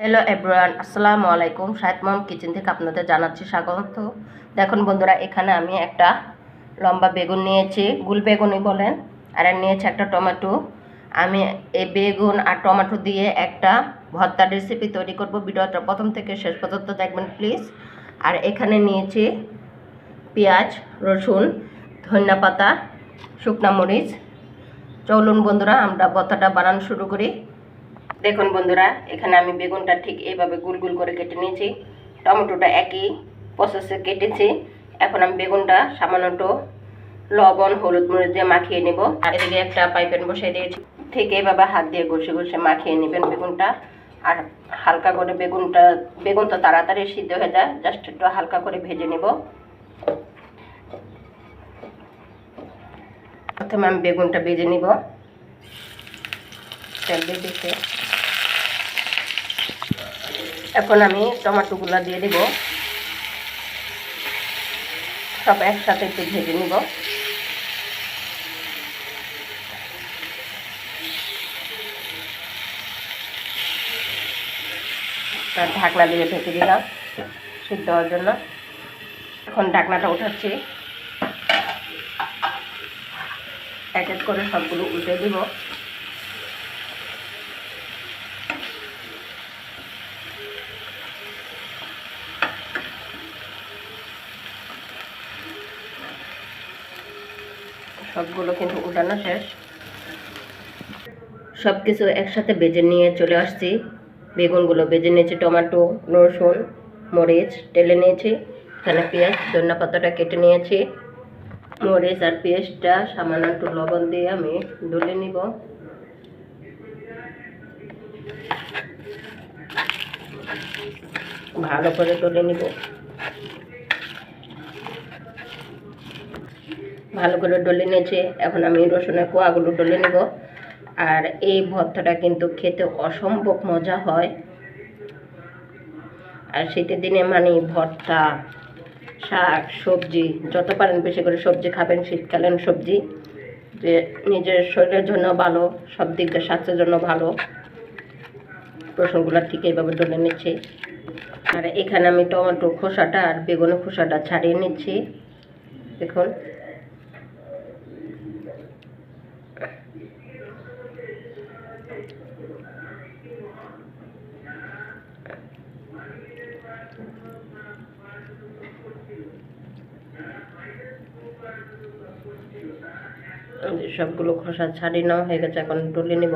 Hello everyone, আসসালামু আলাইকুম। শাহেদ মম kitchen থেকে আপনাদের জানাচ্ছি স্বাগত। দেখুন বন্ধুরা, এখানে আমি একটা লম্বা বেগুন নিয়েছি, গুল বেগুনই বলেন, আর নিয়েছি একটা টমেটো। আমি এই বেগুন আর টমেটো দিয়ে একটা ভর্তার রেসিপি তৈরি করব। ভিডিওটা প্রথম থেকে শেষ পর্যন্ত দেখবেন প্লিজ। আর এখানে নিয়েছি পেঁয়াজ, রসুন, ধনিয়া পাতা, শুকনা মরিচ। চলুন বন্ধুরা, আমরা ভর্তাটা বানানো শুরু করি। দেখুন বন্ধুরা, এখানে আমি বেগুনটা ঠিক এইভাবে গুল গুল করে কেটে নিয়েছি, টমেটোটা একই প্রসেসে কেটেছি। এখন আমি বেগুনটা সামান্য একটু লবণ হলুদ মরিচ দিয়ে মাখিয়ে নেব। আর এদিকে একটা পাইপেন বসিয়ে দিয়েছি, ঠিক এইভাবে হাত দিয়ে ঘষে ঘষে মাখিয়ে নেবেন বেগুনটা। আর হালকা করে বেগুন তো তাড়াতাড়ি সিদ্ধ হয়ে যায়, জাস্ট একটু হালকা করে ভেজে নেব। প্রথমে আমি বেগুনটা ভেজে নিব, তেল দিয়ে। এখন আমি টমেটোগুলো দিয়ে দিব, সব একসাথে একটু ভেজে নিব। তার ঢাকনা দিয়ে ঢেকে দিলাম সিদ্ধ হওয়ার জন্য। এখন ঢাকনাটা উঠাচ্ছি, এক এক করে সবগুলো উল্টে দিব। সবগুলো কিন্তু উঠানো শেষ, সব কিছু একসাথে ভেজে নিয়ে চলে আসছি। বেগুনগুলো ভেজে নিয়েছি, টমেটো, রসুন, মরিচ টেলে নিয়েছি। এখানে পেঁয়াজ ধনিয়া পাতাটা কেটে নিয়েছি। মরিচ আর পেঁয়াজটা সামান্য একটু লবণ দিয়ে আমি ডলে নিব। ভালো করে ডলে নিব, ভালো করে ডলে নিয়েছি। এখন আমি রসুনের কোয়াগুলো ডলে নেব। আর এই ভর্তাটা কিন্তু খেতে অসম্ভব মজা হয়। আর শীতের দিনে মানে ভর্তা, শাক, সবজি যত পারেন বেশি করে সবজি খাবেন। শীতকালীন সবজি যে নিজের শরীরের জন্য ভালো, সব দিক দিয়ে স্বাস্থ্যের জন্য ভালো। রসুনগুলো ঠিক এইভাবে ডলে নিচ্ছি। আর এখানে আমি টমেটো খোসাটা আর বেগুনের খোসাটা ছাড়িয়ে নিচ্ছি। দেখুন, সবগুলো খোসা ছাড়িয়ে নেওয়া হয়ে গেছে। এখন ডলে নেব,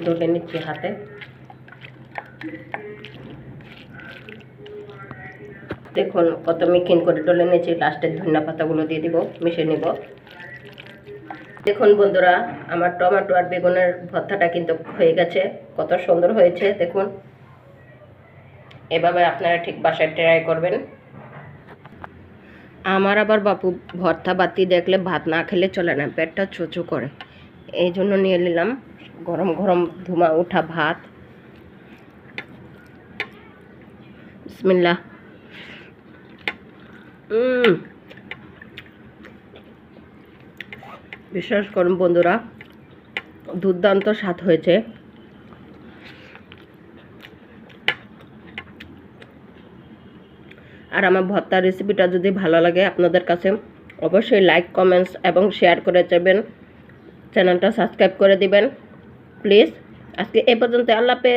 ডলে নিচ্ছি হাতে। দেখুন কত মিহিন করে ডলে নিয়েছি। লাস্টের ধনিয়া পাতাগুলো দিয়ে দিব, মিশিয়ে নেব। দেখুন বন্ধুরা, আমার টমেটো আর বেগুনের ভর্তাটা কিন্তু হয়ে গেছে, কত সুন্দর হয়েছে দেখুন। এভাবে আপনারা ঠিক বাসায় ট্রাই করবেন। আমার আবার বাপু ভর্তা বাতি দেখলে ভাত না খেলে চলে না, পেটটা চুচু করে। এই জন্য নিয়ে নিলাম গরম গরম ধুমা ওঠা ভাত। বিসমিল্লাহ। বিশ্বাস করুন বন্ধুরা, দুর্দান্ত স্বাদ হয়েছে। আর আমার ভর্তার রেসিপিটা যদি ভালো লাগে আপনাদের কাছে, অবশ্যই লাইক, কমেন্টস এবং শেয়ার করে যাবেন। চ্যানেলটা সাবস্ক্রাইব করে দিবেন প্লিজ। আজকে এই পর্যন্ত, আল্লাহ হাফেজ।